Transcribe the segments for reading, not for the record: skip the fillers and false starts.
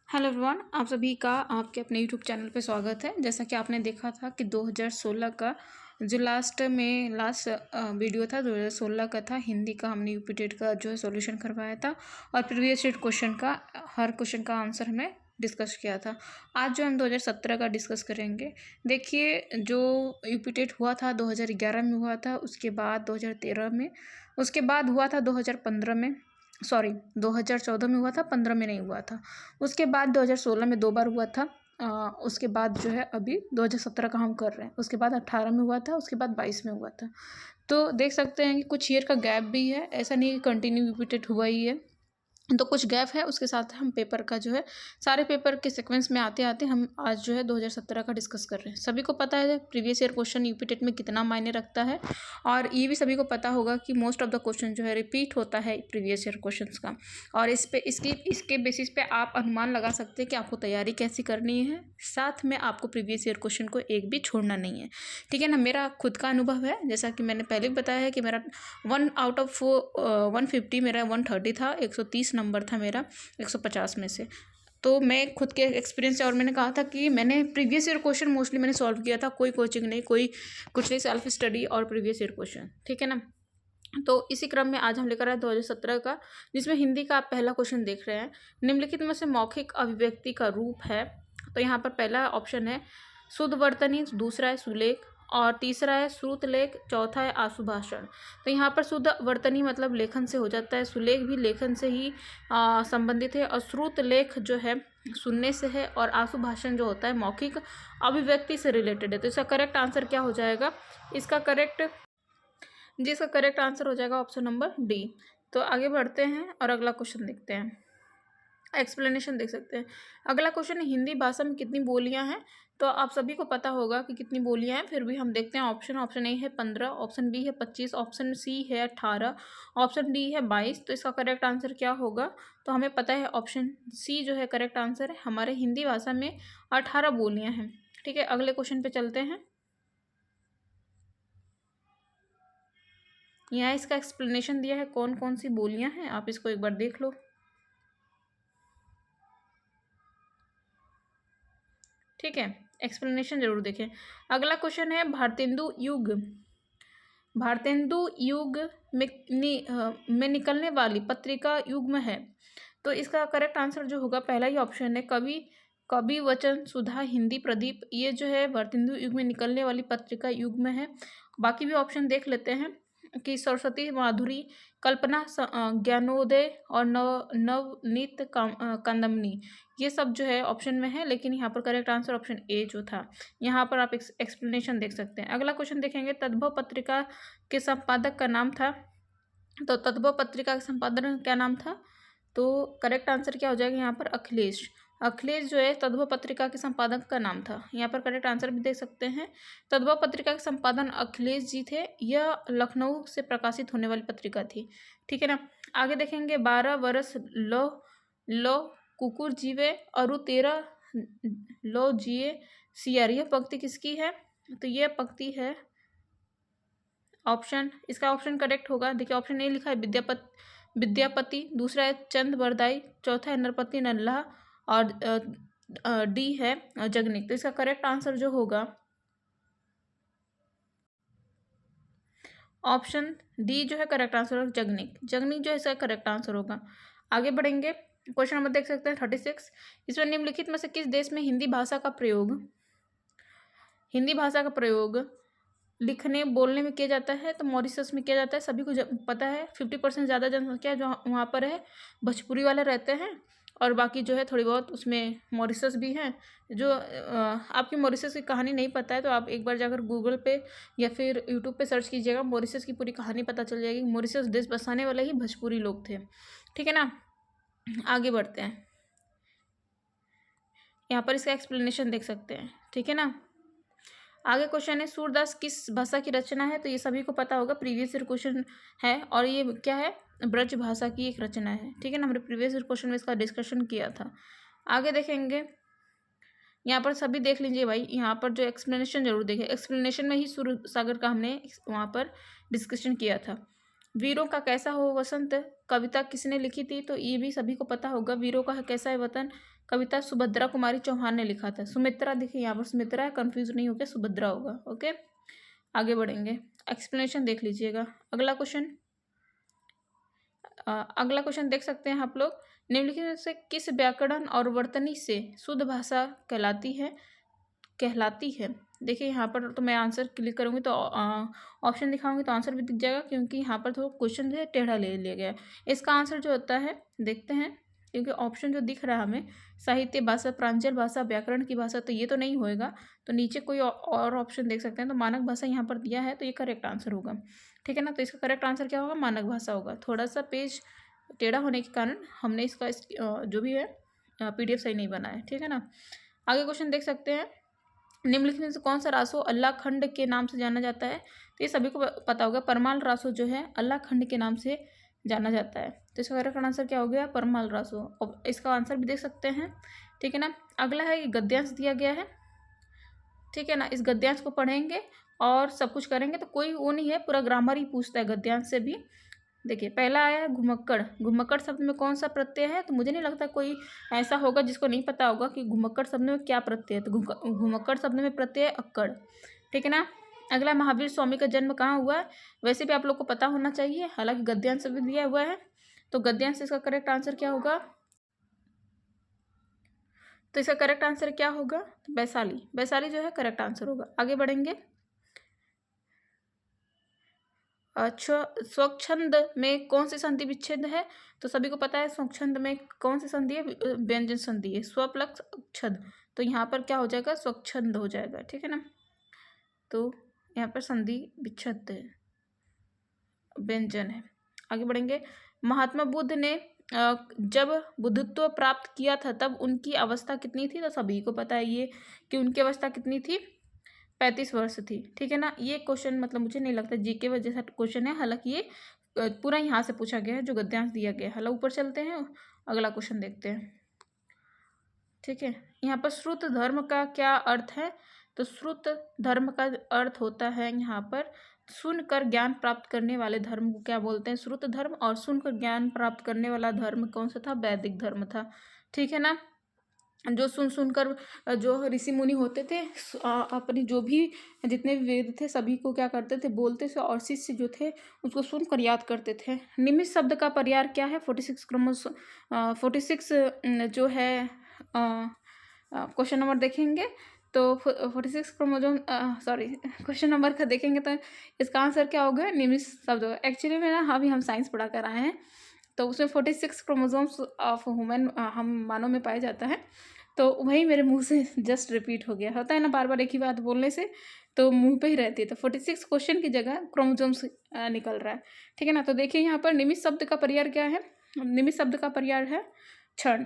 Hello everyone, आप सभी का आपके अपने यूट्यूब चैनल पे स्वागत है। जैसा कि आपने देखा था कि 2016 का जो लास्ट वीडियो था 2016 का था, हिंदी का हमने यूपी टेट का जो है सॉल्यूशन करवाया था और प्रीवियस ईयर क्वेश्चन का हर क्वेश्चन का आंसर हमने डिस्कस किया था। आज जो हम 2017 का डिस्कस करेंगे। देखिए, जो यूपी टेट हुआ था 2011 में हुआ था, उसके बाद 2013 में, उसके बाद हुआ था 2015 में, सॉरी 2014 में हुआ था, 15 में नहीं हुआ था। उसके बाद 2016 में 2 बार हुआ था। उसके बाद जो है अभी 2017 का हम कर रहे हैं। उसके बाद 18 में हुआ था, उसके बाद 22 में हुआ था। तो देख सकते हैं कि कुछ ईयर का गैप भी है, ऐसा नहीं कि कंटिन्यू रिपीटेड हुआ ही है। तो कुछ गैप है, उसके साथ हम पेपर का जो है सारे पेपर के सीक्वेंस में आते आते हम आज जो है 2017 का डिस्कस कर रहे हैं। सभी को पता है previous year question UP TET में कितना मायने रखता है, और ये भी सभी को पता होगा कि मोस्ट ऑफ द क्वेश्चन जो है रिपीट होता है प्रीवियस ईयर क्वेश्चन का। और इसके बेसिस पे आप अनुमान लगा सकते हैं कि आपको तैयारी कैसी करनी है। साथ में आपको प्रीवियस ईयर क्वेश्चन को एक भी छोड़ना नहीं है, ठीक है ना। मेरा खुद का अनुभव है, जैसा कि मैंने पहले भी बताया है कि मेरा 1 आउट ऑफ 150 मेरा 130 था, 130 नंबर था मेरा 150 में से। तो मैं खुद के एक्सपीरियंस से, और मैंने कहा था कि मैंने प्रीवियस ईयर क्वेश्चन मोस्टली मैंने सॉल्व किया था, कोई कोचिंग नहीं, कोई कुछ नहीं, सेल्फ स्टडी और प्रीवियस ईयर क्वेश्चन, ठीक है ना। तो इसी क्रम में आज हम लेकर आए 2017 का, जिसमें हिंदी का आप पहला क्वेश्चन देख रहे हैं। निम्नलिखित में से मौखिक अभिव्यक्ति का रूप है। तो यहाँ पर पहला ऑप्शन है शुद्ध वर्तनी, दूसरा है सुलेख, और तीसरा है श्रुतलेख, चौथा है आशुभाषण। तो यहाँ पर शुद्ध वर्तनी मतलब लेखन से हो जाता है, सुलेख भी लेखन से ही संबंधित है, और श्रुतलेख जो है सुनने से है, और आशुभाषण जो होता है मौखिक अभिव्यक्ति से रिलेटेड है। तो इसका करेक्ट आंसर क्या हो जाएगा? जिसका करेक्ट आंसर हो जाएगा ऑप्शन नंबर डी। तो आगे बढ़ते हैं और अगला क्वेश्चन देखते हैं। एक्सप्लेनेशन देख सकते हैं। अगला क्वेश्चन, हिंदी भाषा में कितनी बोलियां हैं? तो आप सभी को पता होगा कि कितनी बोलियां हैं, फिर भी हम देखते हैं ऑप्शन ए है 15, ऑप्शन बी है 25, ऑप्शन सी है 18, ऑप्शन डी है 22। तो इसका करेक्ट आंसर क्या होगा? तो हमें पता है ऑप्शन सी जो है करेक्ट आंसर है। हमारे हिंदी भाषा में 18 बोलियां हैं, ठीक है। अगले क्वेश्चन पे चलते हैं। यहाँ इसका एक्सप्लेनेशन दिया है कौन कौन सी बोलियां हैं, आप इसको एक बार देख लो, ठीक है। एक्सप्लेनेशन जरूर देखें। अगला क्वेश्चन है भारतेंदु युग में निकलने वाली पत्रिका युग्म है। तो इसका करेक्ट आंसर जो होगा, पहला ही ऑप्शन है कवि वचन सुधा हिंदी प्रदीप। ये जो है भारतेंदु युग में निकलने वाली पत्रिका युग्म है। बाकी भी ऑप्शन देख लेते हैं कि सरस्वती माधुरी, कल्पना ज्ञानोदय और नवनीत कांदमनी, ये सब जो है ऑप्शन में है, लेकिन यहाँ पर करेक्ट आंसर ऑप्शन ए जो था। यहाँ पर आप एक्सप्लेनेशन देख सकते हैं। अगला क्वेश्चन देखेंगे, तद्भव पत्रिका के संपादक का नाम था। तो तद्भव पत्रिका के संपादक क्या नाम था? तो करेक्ट आंसर क्या हो जाएगा यहाँ पर? अखिलेश जो है तद्भव पत्रिका के संपादक का नाम था। यहाँ पर करेक्ट आंसर भी देख सकते हैं। तद्भव पत्रिका के संपादन अखिलेश जी थे। यह लखनऊ से प्रकाशित होने वाली पत्रिका थी, ठीक है ना। आगे देखेंगे, 12 वर्ष लो कुकुर जीवे अरु 13 लो जिए सियर। यह पंक्ति किसकी है? तो यह पंक्ति है इसका ऑप्शन करेक्ट होगा। देखिए, ऑप्शन ए लिखा है विद्यापति, दूसरा है चंद बरदाई, चौथा है नरपति नल्ला, और डी है जगनिक। तो इसका करेक्ट आंसर जो होगा ऑप्शन डी जो है करेक्ट आंसर होगा जगनिक जो है इसका करेक्ट आंसर होगा। आगे बढ़ेंगे, क्वेश्चन नंबर देख सकते हैं 36। इसमें निम्नलिखित में से किस देश में हिंदी भाषा का प्रयोग लिखने बोलने में किया जाता है? तो मॉरिशस में किया जाता है। सभी को पता है 50% ज़्यादा जनसंख्या जो वहाँ पर है भोजपुरी वाले रहते हैं, और बाकी जो है थोड़ी बहुत उसमें मॉरिशस भी हैं। जो आपकी मॉरिशस की कहानी नहीं पता है तो आप एक बार जाकर गूगल पे या फिर यूट्यूब पे सर्च कीजिएगा, मॉरिशस की पूरी कहानी पता चल जाएगी। मॉरिशस देश बसाने वाले ही भोजपुरी लोग थे, ठीक है ना। आगे बढ़ते हैं, यहाँ पर इसका एक्सप्लेनेशन देख सकते हैं, ठीक है ना। आगे क्वेश्चन है, सूरदास किस भाषा की रचना है? तो ये सभी को पता होगा, प्रीवियस ईयर क्वेश्चन है, और ये क्या है? ब्रज भाषा की एक रचना है, ठीक है ना। हमने प्रीवियस ईयर क्वेश्चन में इसका डिस्कशन किया था। आगे देखेंगे, यहाँ पर सभी देख लीजिए भाई, यहाँ पर जो एक्सप्लेनेशन जरूर देखें। एक्सप्लेनेशन में ही सूरसागर का हमने वहाँ पर डिस्कशन किया था। वीरों का कैसा हो वसंत कविता किसने लिखी थी? तो ये भी सभी को पता होगा, वीरों का कैसा है वतन, कविता सुभद्रा कुमारी चौहान ने लिखा था। सुमित्रा, देखिए यहाँ पर सुमित्रा है, कंफ्यूज नहीं होकर सुभद्रा होगा। ओके, आगे बढ़ेंगे, एक्सप्लेनेशन देख लीजिएगा। अगला क्वेश्चन देख सकते हैं आप लोग, निम्नलिखित में से किस व्याकरण और वर्तनी से शुद्ध भाषा कहलाती है। देखिए यहाँ पर तो मैं आंसर क्लिक करूँगी तो ऑप्शन दिखाऊंगी तो आंसर भी दिख जाएगा, क्योंकि यहाँ पर थोड़ा क्वेश्चन जो है टेढ़ा ले लिया गया है। इसका आंसर जो होता है देखते हैं, क्योंकि ऑप्शन जो दिख रहा है हमें, साहित्य भाषा, प्रांजल भाषा, व्याकरण की भाषा, तो ये तो नहीं होएगा। तो नीचे कोई और ऑप्शन देख सकते हैं, तो मानक भाषा यहाँ पर दिया है, तो ये करेक्ट आंसर होगा। ठीक है ना, तो इसका करेक्ट आंसर क्या होगा? मानक भाषा होगा। थोड़ा सा पेज टेढ़ा होने के कारण हमने इसका जो भी है PDF सही नहीं बना है। ठीक है ना, आगे क्वेश्चन देख सकते हैं, निम्नलिखित में से कौन सा रासो अल्लाह खंड के नाम से जाना जाता है? तो ये सभी को पता होगा, परमाल रासो जो है अल्लाह खंड के नाम से जाना जाता है। तो इसका करेक्ट आंसर क्या हो गया? परमाल रासो। और इसका आंसर भी देख सकते हैं। ठीक है ना, अगला है ये गद्यांश दिया गया है। ठीक है ना, इस गद्यांश को पढ़ेंगे और सब कुछ करेंगे, तो कोई वो नहीं है, पूरा ग्रामर ही पूछता है गद्यांश से भी। देखिए पहला आया है घुमक्कड़। घुमक्कड़ शब्द में कौन सा प्रत्यय है? तो मुझे नहीं लगता कोई ऐसा होगा जिसको नहीं पता होगा कि घुमक्कड़ शब्द में क्या प्रत्यय है। तो घुमक्कड़ शब्द में प्रत्यय अक्कड़। ठीक है ना, अगला महावीर स्वामी का जन्म कहाँ हुआ है? वैसे भी आप लोग को पता होना चाहिए, हालांकि गद्यांश भी दिया हुआ है। तो गद्यांश इसका करेक्ट आंसर क्या होगा? तो इसका करेक्ट आंसर क्या होगा? वैशाली। वैशाली जो है करेक्ट आंसर होगा। आगे बढ़ेंगे, अच्छा, स्वच्छंद में कौन सी संधि विच्छेद है? तो सभी को पता है स्वच्छंद में कौन सी संधि है? व्यंजन संधि है, स्वप्लक्ष छंद। तो यहाँ पर क्या हो जाएगा? स्वच्छंद हो जाएगा। ठीक है ना, तो यहाँ पर संधि विच्छेद है, व्यंजन है। आगे बढ़ेंगे, महात्मा बुद्ध ने जब बुद्धत्व प्राप्त किया था तब उनकी अवस्था कितनी थी? तो सभी को पता है ये कि उनकी अवस्था कितनी थी? 35 वर्ष थी। ठीक है ना, ये क्वेश्चन मतलब मुझे नहीं लगता जीके वजह से क्वेश्चन है, हालांकि ये पूरा यहाँ से पूछा गया है जो गद्यांश दिया गया है। हालांकि ऊपर चलते हैं, अगला क्वेश्चन देखते हैं। ठीक है, यहाँ पर श्रुत धर्म का क्या अर्थ है? तो श्रुत धर्म का अर्थ होता है यहाँ पर सुनकर ज्ञान प्राप्त करने वाले धर्म को क्या बोलते हैं? श्रुत धर्म। और सुनकर ज्ञान प्राप्त करने वाला धर्म कौन सा था? वैदिक धर्म था। ठीक है ना, जो सुनकर जो ऋषि मुनि होते थे अपनी जो भी जितने भी वेद थे सभी को क्या करते थे? बोलते थे, और शिष्य जो थे उसको सुनकर याद करते थे। निमित्त शब्द का पर्याय क्या है? 46 जो है क्वेश्चन नंबर देखेंगे तो 46 क्रोमोजोम क्वेश्चन नंबर का देखेंगे तो इसका आंसर क्या होगा? निमित्त शब्द होगा। एक्चुअली में ना अभी हम साइंस पढ़ा कर आए हैं, तो उसमें 46 क्रोमोजोम्स ऑफ वुमेन हम मानव में पाया जाता है। तो वही मेरे मुंह से जस्ट रिपीट हो गया, होता है ना बार बार एक ही बात बोलने से तो मुंह पे ही रहती है। तो 46 क्वेश्चन की जगह क्रोमोजोम्स निकल रहा है। ठीक है ना, तो देखिए यहाँ पर निमित्त शब्द का पर्याय क्या है? निमित्त शब्द का पर्याय है क्षण।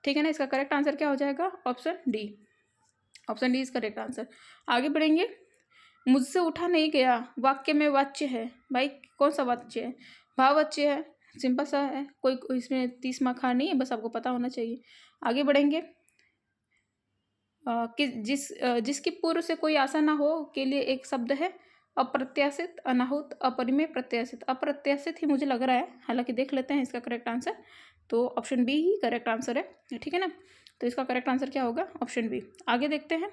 ठीक है ना, इसका करेक्ट आंसर क्या हो जाएगा? Option D. Option D is correct answer. आगे बढ़ेंगे, मुझसे उठा नहीं गया वाक्य में वाच्य है। भाई कौन सा वाच्य है? भाववाच्य है, सिंपल सा है, कोई इसमें 30 मार्क नहीं है, बस आपको पता होना चाहिए। आगे बढ़ेंगे, कि जिसकी पूर्व से कोई आशा ना हो के लिए एक शब्द है अप्रत्याशित, अनाहुत, अपरिमेय, प्रत्याशित। अप्रत्याशित ही मुझे लग रहा है, हालांकि देख लेते हैं इसका करेक्ट आंसर। तो ऑप्शन बी ही करेक्ट आंसर है। ठीक है ना, तो इसका करेक्ट आंसर क्या होगा? Option B. आगे देखते हैं,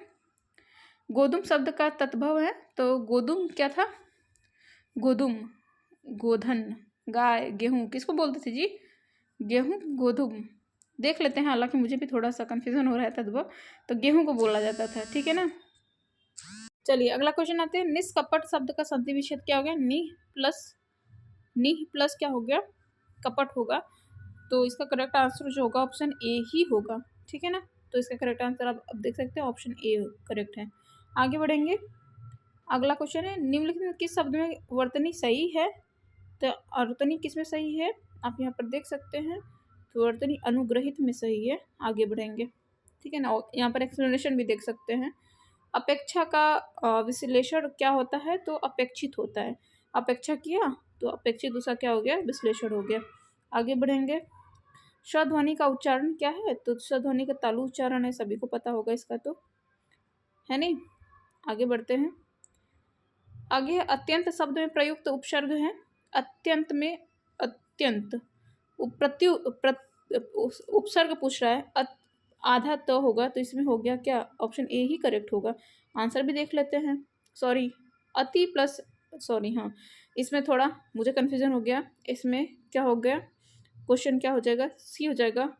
गोधूम शब्द का तद्भव है। तो गोधूम क्या था? गोधूम, गोधन, गाय, गेहूँ किसको बोलते थे जी? गेहूँ, गोधूम। देख लेते हैं, हालांकि मुझे भी थोड़ा सा कन्फ्यूजन हो रहा था तद्भव, तो गेहूँ को बोला जाता था। ठीक है ना, चलिए अगला क्वेश्चन आते हैं, निष्कपट शब्द का संधि विच्छेद क्या हो गया? नि प्लस क्या हो गया? कपट होगा। तो इसका करेक्ट आंसर जो होगा ऑप्शन ए ही होगा। ठीक है ना, तो इसका करेक्ट आंसर आप अब देख सकते हैं, ऑप्शन ए करेक्ट है। आगे बढ़ेंगे, अगला क्वेश्चन है, निम्नलिखित में किस शब्द में वर्तनी सही है? तो वर्तनी किस में सही है? आप यहाँ पर देख सकते हैं, तो वर्तनी अनुग्रहित में सही है। आगे बढ़ेंगे, ठीक है ना, यहाँ पर एक्सप्लेनेशन भी देख सकते हैं। अपेक्षा का विश्लेषण क्या होता है? तो अपेक्षित होता है। अपेक्षा किया तो अपेक्षित, दूसरा क्या हो गया? विश्लेषण हो गया। आगे बढ़ेंगे, स्वध्वनि का उच्चारण क्या है? तो स्वध्वनि का तालु उच्चारण है, सभी को पता होगा इसका, तो है नहीं। आगे बढ़ते हैं, आगे अत्यंत शब्द में प्रयुक्त उपसर्ग है। अत्यंत में अत्यंत, उपसर्ग पूछ रहा है, आधा तो होगा, तो इसमें हो गया क्या, ऑप्शन ए ही करेक्ट होगा। आंसर भी देख लेते हैं। सॉरी, अति प्लस, सॉरी हाँ, इसमें थोड़ा मुझे कन्फ्यूजन हो गया। इसमें क्या हो गया, क्वेश्चन क्या हो जाएगा, सी हो जाएगा।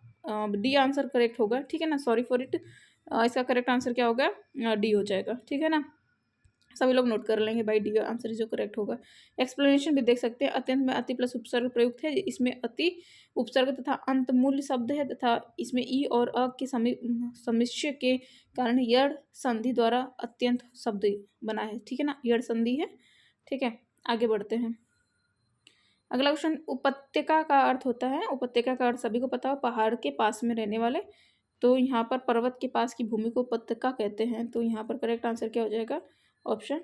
डी आंसर करेक्ट होगा, ठीक है ना, सॉरी फॉर इट। इसका करेक्ट आंसर क्या होगा, डी हो जाएगा, ठीक है ना। सभी लोग नोट कर लेंगे भाई, डी आंसर जो करेक्ट होगा। एक्सप्लेनेशन भी देख सकते हैं। अत्यंत में अति प्लस उपसर्ग प्रयुक्त है, इसमें अति उपसर्ग तथा अंत मूल्य शब्द है, तथा इसमें ई और अ के समिश्र के कारण यड़ संधि द्वारा अत्यंत शब्द बना है, ठीक है ना, यड़ संधि है, ठीक है। आगे बढ़ते हैं। अगला क्वेश्चन, उपत्यका का अर्थ होता है, उपत्यका का अर्थ सभी को पता हो, पहाड़ के पास में रहने वाले। तो यहाँ पर पर्वत के पास की भूमि को उपत्यका कहते हैं। तो यहाँ पर करेक्ट आंसर क्या हो जाएगा, ऑप्शन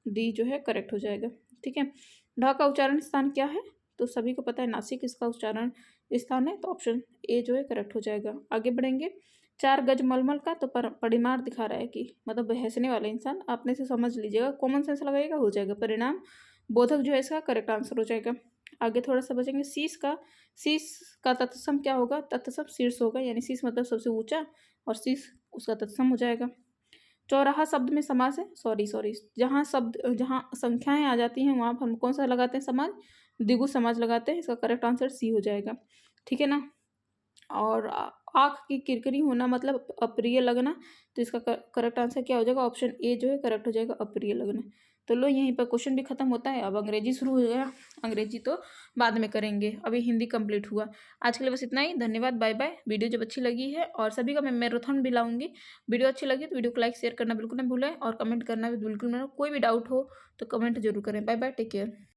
डी जो है करेक्ट हो जाएगा, ठीक है। ढ का उच्चारण स्थान क्या है, तो सभी को पता है नासिक इसका उच्चारण स्थान है, तो ऑप्शन ए जो है करेक्ट हो जाएगा। आगे बढ़ेंगे। 4 गज मलमल का, तो परिमाण दिखा रहा है कि मतलब बहसने वाला इंसान, आपने से समझ लीजिएगा, कॉमन सेंस लगाइएगा, हो जाएगा। परिणाम बोधक जो है इसका करेक्ट आंसर हो जाएगा। आगे थोड़ा सा बचेंगे। शीश का तत्सम क्या होगा, तत्सम शीर्ष होगा, यानी शीश मतलब सबसे ऊंचा, और शीश उसका तत्सम हो जाएगा। चौराहा शब्द में समास है, सॉरी, जहाँ संख्याएं आ जाती हैं वहाँ हम कौन सा लगाते हैं समाज, द्विगु समाज लगाते हैं। इसका करेक्ट आंसर सी हो जाएगा, ठीक है ना। और आँख की किरकिरी होना मतलब अप्रिय लगना, तो इसका करेक्ट आंसर क्या हो जाएगा, ऑप्शन ए जो है करेक्ट हो जाएगा, अप्रिय लगना। तो लो यहीं पर क्वेश्चन भी खत्म होता है। अब अंग्रेजी शुरू हो गया, अंग्रेजी तो बाद में करेंगे, अभी हिंदी कंप्लीट हुआ। आज के लिए बस इतना ही, धन्यवाद, बाय बाय। वीडियो जब अच्छी लगी है, और सभी का मैं मैराथन भी लाऊंगी। वीडियो अच्छी लगी तो वीडियो को लाइक शेयर करना बिल्कुल ना भूलें, और कमेंट करना भी बिल्कुल ना, कोई भी डाउट हो तो कमेंट जरूर करें। Bye bye, take care.